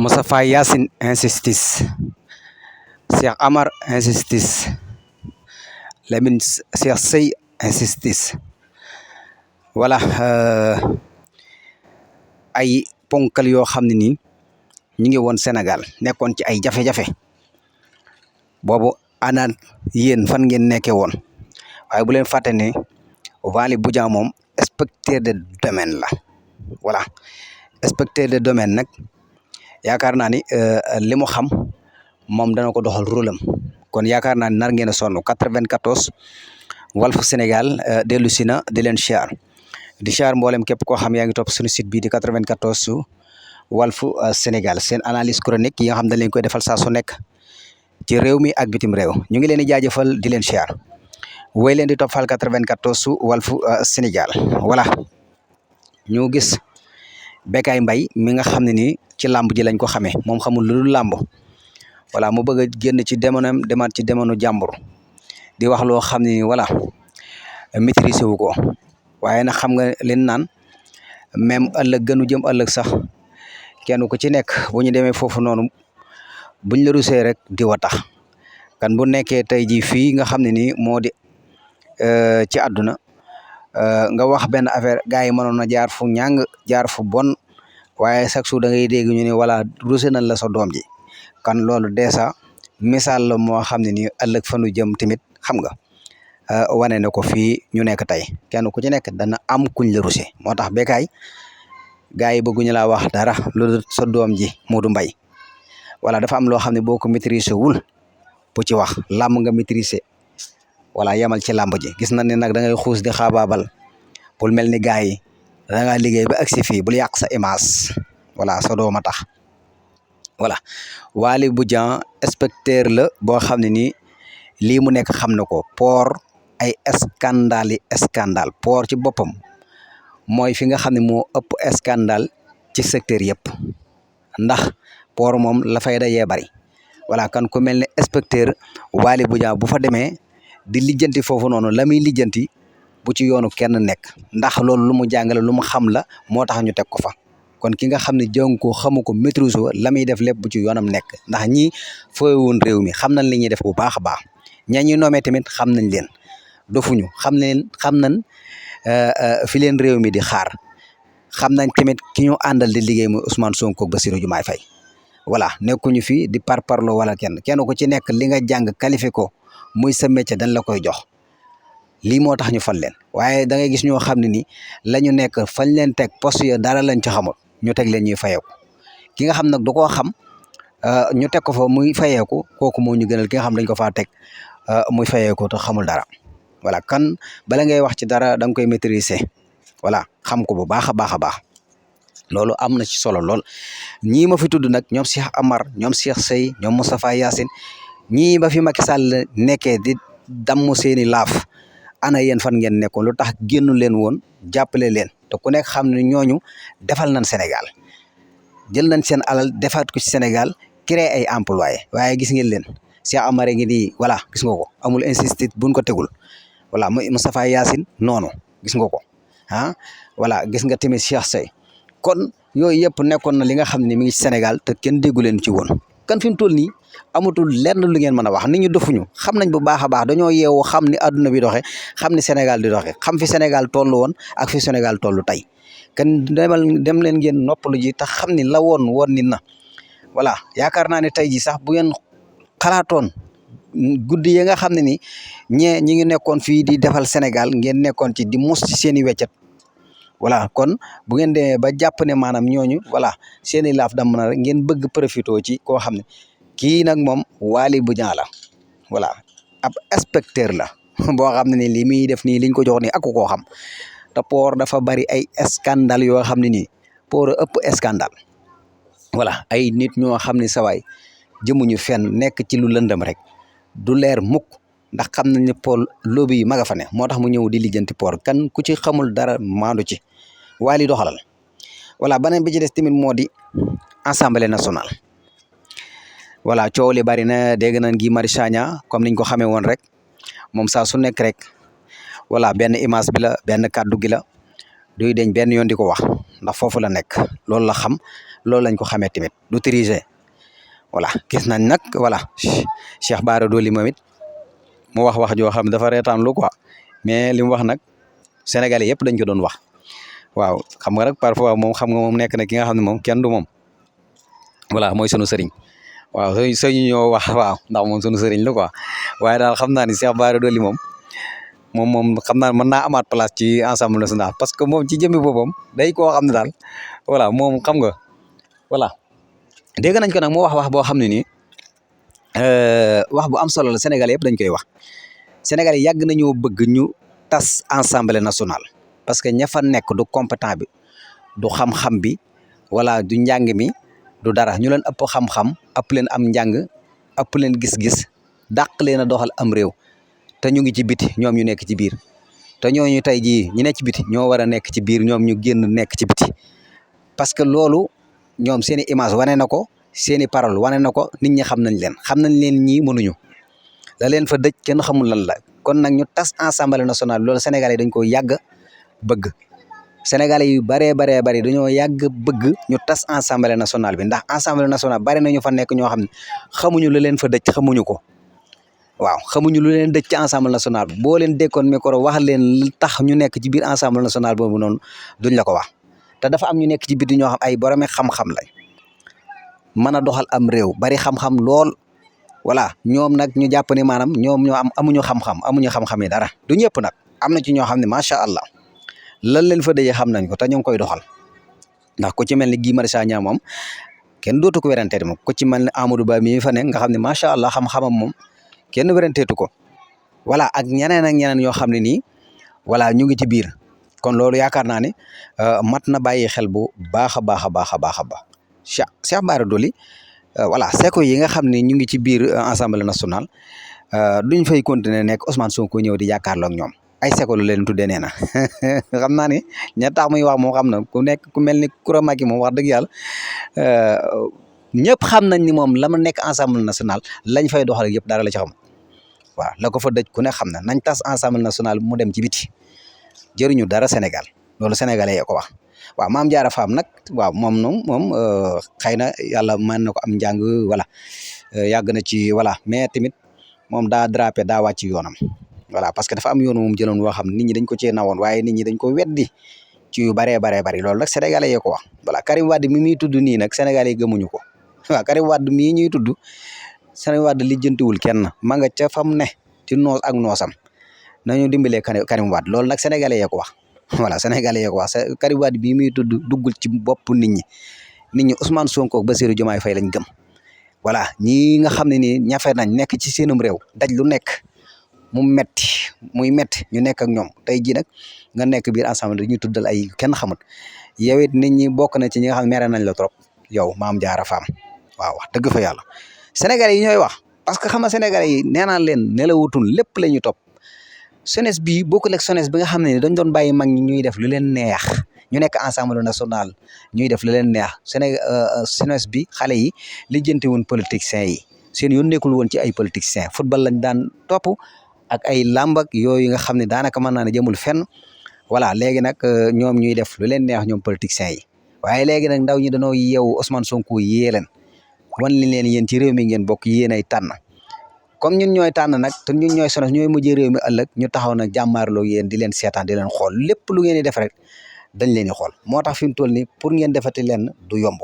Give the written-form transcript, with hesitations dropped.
Moustapha Yassine insistis, Cheikh Amar insistis, Lamine Cheikh Sey insistis. Voilà ay ponkal yoo xam ne nii ñu ngi woon Sénégal nekkoon ci ay jafe-jafe boobu ana yéen fan ngeen nekkee woon waaye bu leen fàtte ne Waly Bodian moom inspecteur de domaine la voilà inspecteur de domaine nag yaakaar naa ni li mu xam moom dana ko doxal rôle am kon yaakaar naa ni nar ngeen a sonn 94 Walf Sénégal dellu si na di leen siyaar di siyaar mboolem képp koo xam yaa ngi topp suñu site bii di 94 Walf Sénégal seen analyse chronique yi nga xam dañ leen koy defal saa su nekk ci réew mi ak bitim réew ñu ngi leen di jaajëfal di leen siyaar woy leen di toppal 94 Walf Sénégal voilà ñu gis Bécaye Mbaye mi nga xam ne nii ci làmb ji lañ ko xamee moom xamul lu dul làmb voilà mu bëgg a génn ci demonam demaat ci demonu jàmbur di wax loo xam ne ni voilà maîtriser wu ko waaye nag xam nga leen naan même ëllëg gënu jëm ëllëg sax kenn ku ci nekk bu ñu demee foofu noonu buñ la rusee rek di wa tax kan bu nekkee tey jii fii nga xam ne nii moo di ci àdduna nga wax benn affaire gars yi mënoon na jaar fu ñàng jaar fu bon waaye chaque jour da ngay dégg ñu ne voilà rusé nañ la sa doom ji kan loolu dèjà misaal la moo xam ne nii ëllëg fanu jëm tamit xam nga wane na ko fii ñu nekk tey kenn ku ci nekk dana am kuñ la rusé moo tax Bécaye gars yi bëgguñu laa wax dara lu sa doom ji Modou Mbaye voilà dafa am loo xam ne boo ko maîtriser wul bu ci wax làmb nga maîtriser voilà yemal ci làmb ji gis na ne nag da ngay xuus di xaabaabal bul mel ni gars yi da ngaa liggéey ba agsi fii bul yàq sa image voilà sa doom a tax voilà Waly Bodian inspecteur la boo xam ne nii lii mu nekk xam na ko port ay scandale yi scandale port ci boppam mooy fi nga xam ne moo ëpp scandale ci secteur yëpp ndax port moom la fay dajee bari voilà kan ku mel ne inspecteur Waly Bodian bu fa demee di lijjanti foofu noonu la muy lijjanti bu ci yoonu kenn nekk ndax loolu lu mu jàngale lu mu xam la moo tax ñu teg ko fa kon ki nga xam ne jàng ko xamu ko maîtrise la muy def lépp bu ci yoonam nekk ndax ñi fooy woon réew mi xam nañ li ñuy def bu baax a baax ña ñuy nommé tamit xam nañ leen dofuñu xam nañ fi leen réew mi di xaar xam nañ tamit ki ñu àndal di liggéey muy Ousmane Sonko ak Bassirou Diomaye Faye voilà nekkuñu fi di parparloo wala kenn ku ci nekk li nga jàng qualifié ko muy sa métier dañ la koy jox lii moo tax ñu fal leen waaye da ngay gis ñoo xam ne ni la ñu nekk fañ leen teg poste ya dara lañ ci xamul ñu teg leen ñuy fayeeku ki nga xam nag du koo xam ñu teg ko fa muy fayeeku kooku moo ñu gënal ki nga xam dañ ko faa teg muy fayeeku te xamul dara voilà kan bala ngay wax ci dara da nga koy maîtriser voilà xam ko bu baax a baax a baax loolu am na ci solo lool ñii ma fi tudd nag ñoom Cheikh Amar ñoom Cheikh Sey ñoom Moustapha Yassine ñii ba fi Macky Sall nekkee di damm seeni laaf ana yéen fan ngeen nekkoon lu tax génnu leen woon jàppale leen te ku nekk xam ne ñooñu defal nañ Sénégal jël nañ seen alal defaat ko ci Sénégal créer ay employé waaye gis ngeen leen Cheikh Amar ngi di voilà gis nga ko amul insisté buñ ko tegul voilà muy Moustapha Yassine noonu gis nga ko ah voilà gis nga tamit Cheikh Sey kon yooyu yëpp nekkoon na li nga xam ne mi ngi ci Sénégal te kenn déggu leen ci woon kan fi mu toll nii amatul lenn lu ngeen mën a wax nit ñu dofuñu xam nañ bu baax a baax dañoo yeewu xam ni adduna bi doxe xam ni Sénégal di doxe xam fi Sénégal toll woon ak fi Sénégal toll tey kan dem leen ngeen noppalu ji tax xam ni la woon ni na voilà yaakaar naa ne tey ji sax bu ngeen xalaatoon guddi yi nga xam ne ni ñi ngi nekkoon fii di defal Sénégal ngeen nekkoon ci di mos ci seen i weccet voilà kon bu ngeen demee ba jàpp ne maanaam ñooñu voilà seen i laaf dam na rek ngeen bëgg profité ci koo xam ne kii nag moom Waly Bodian la voilà ab inspecteur la boo xam ne ni li muy def nii liñ ko jox nii ak koo xam te port dafa bari ay scandale yoo xam ne nii port ëpp scandale voilà ay nit ñoo xam ne sawaay jëmuñu fenn nekk ci lu lëndëm rek du leer mukk ndax xam nañ ne port lobby yi maga fa ne moo tax mu ñëw di lijjanti port kan ku ci xamul dara maandu ci Waly doxalal voilà beneen bi ci des tamit moo di assemblée nationale voilà coow li bari na dégg nañ Guy Marius Sagna comme niñ ko xamee woon rek moom saa su nekk rek voilà benn image bi la benn kàddu gi la duy deñ benn yoon di ko wax ndax foofu la nekk loolu la xam loolu lañ ko xamee tamit du tricher voilà gis nañ nag voilà Cheikh Bara Dolly moom it mu wax joo xam dafa reetaan lu quoi mais li mu wax nag Sénégalais yëpp dañ ko doon wax waaw xam nga rek parfois moom xam nga moom nekk na ki nga xam ne moom kenn du moom voilà mooy sunu sëriñ waaw sëñ ñoo wax waaw ndax moom sunu sëriñ la quoi waaye daal xam naa ni Cheikh Bara Dolly moom xam naa mën naa amaat place ci Assemblée nationale parce que moom ci jëmmi boppam day koo xam ne daal voilà moom xam nga voilà dégg nañ ko nag mu wax boo xam ne nii wax bu am solo la Sénégal yëpp dañ koy wax Sénégal yi yàgg nañoo bëgg ñu tas Assemblée nationale parce que ña fa nekk du compétent bi du xam-xam bi wala du njàng mi du dara ñu leen ëpp xam-xam ëpp leen am njàng ëpp leen gis-gis dàq leen a doxal am réew te ñu ngi ci biti ñoom ñu nekk ci biir te ñooñu tey jii ñu nekk ci biti ñoo war a nekk ci biir ñoom ñu génn nekk ci biti parce que loolu ñoom seen i image wane na ko seen i parole wane na ko nit ñi xam nañ leen ñii mënuñu la leen fa dëj kenn xamul lan la kon nag ñu tas Assemblée nationale loolu Sénégalais yi dañ ko yàgg bëgg Sénégalais yu bari dañoo yàgg bëgg ñu tas Assemblée nationale bi ndax Assemblée nationale bari na ñu fa nekk ñoo xam ne xamuñu la leen fa dëj xamuñu ko waaw xamuñu lu leen dëj ci Assemblée nationale bi boo leen dékkoon micro wax leen lu tax ñu nekk ci biir Assemblée nationale boobu noonu duñ la ko wax te dafa am ñu nekk ci biti ñoo xam ay boromi xam-xam lañ mën a doxal am réew bari xam-xam lool voilà ñoom nag ñu jàpp ne maanaam ñoom ñoo amuñu xam-xam yi dara du ñëpp nag am na ci ñoo xam ne macha allah lan leen fa dëjee xam nañ ko te ñu ngi koy doxal ndax ku ci mel ni Guy Marius Sagna moom kenn dootu ko werante moom ku ci mel ne Amadou Ba mi fa nekk nga xam ne macha allah xam-xamam moom kenn weranteetu ko voilà ak ñeneen yoo xam ne nii voilà ñu ngi ci biir kon loolu yaakaar naa ne mat na bàyyi xel bu baax a baax a baax a baax a baax Cheikh Bara Dolly voilà seko yi nga xam ne ñu ngi ci biir Assemblée nationale duñ fay continuer nekk Ousmane Sonko ñëw di jàkkaarloo ak ñoom ay seko lu leen tuddee nee na xam naa ne ña tax muy wax moom xam na ku mel ni Coura Macky moom wax dëgg yàlla ñëpp xam nañ ni moom la ma nekk Assemblée nationale lañ fay doxal yëpp dara la ci xam waaw la ko fa dëj ku ne xam na nañ tas Assemblée nationale mu dem ci biti jëriñu dara Sénégal loolu sénégalais ko wax waaw Mame Diarra Fam nag waaw moom xëy na yàlla mën na ko am njàng voilà yàgg na ci voilà mais tamit moom daa drapé daa wàcc yoonam voilà parce que dafa am yoonu moom jëloon woo xam nit ñi dañ ko cee nawoon waaye nit ñi dañ ko weddi ci yu baree loolu nag sénégalais yee ko wax voilà Karim Wade mi muy tudd nii nag sénégalais yi gëmuñu ko waaw Karim Wade mii ñuy tudd Karim Wade lijjantiwul kenn ma nga ca fam ne ci noos ak noosam nañu dimbalee Karim Wade loolu nag sénégalais yee ko wax voilà sénégalais yee ko wax Karim Wade bii muy tudd duggul ci bopp nit ñi Ousmane Sonko ak Bassirou Diomaye Faye lañ gëm voilà ñii nga xam ne nii ñafe nañ nekk ci seenum réew daj lu nekk muy metti ñu nekk ak ñoom tey jii nag nga nekk biir ensemble dañuy tuddal ay kenn xamut yow it nit ñi bokk na ci ñi nga xam ne mere nañ la trop yow Mame Diarra Fam waaw wax dëgg fa yàlla sénégalais yi ñooy wax parce que xam nga sénégalais yi nee naa leen nelawutul lépp la ñu topp jeunesse bi bokkul ak jeunesse bi nga xam ne dañ doon bàyyi mag ñi ñuy def lu leen neex ñu nekk Assemblée nationale ñuy def lu leen neex jeunesse bi xale yi lijjanti woon politiciens yi seen yoon nekkul woon ci ay politiciens football lañ daan topp ak ay làmb ak yooyu nga xam ne daanaka mën naa ne jëmul fenn voilà léegi nag ñoom ñuy def lu leen neex ñoom politiciens yi waaye léegi nag ndaw ñi dañoo yeewu Ousmane Sonko yee leen wan li leen yéen ci réew mi ngeen bokk yéen ay tànn comme ñun ñooy tànn nag te ñun ñooy sonos ñooy mujjee réew mi ëllëg ñu taxaw nag jàmmaarloo yéen di leen seetaan di leen xool lépp lu ngeen di def rek dañ leen di xool moo tax fi mu toll nii pour ngeen defati leen du yomb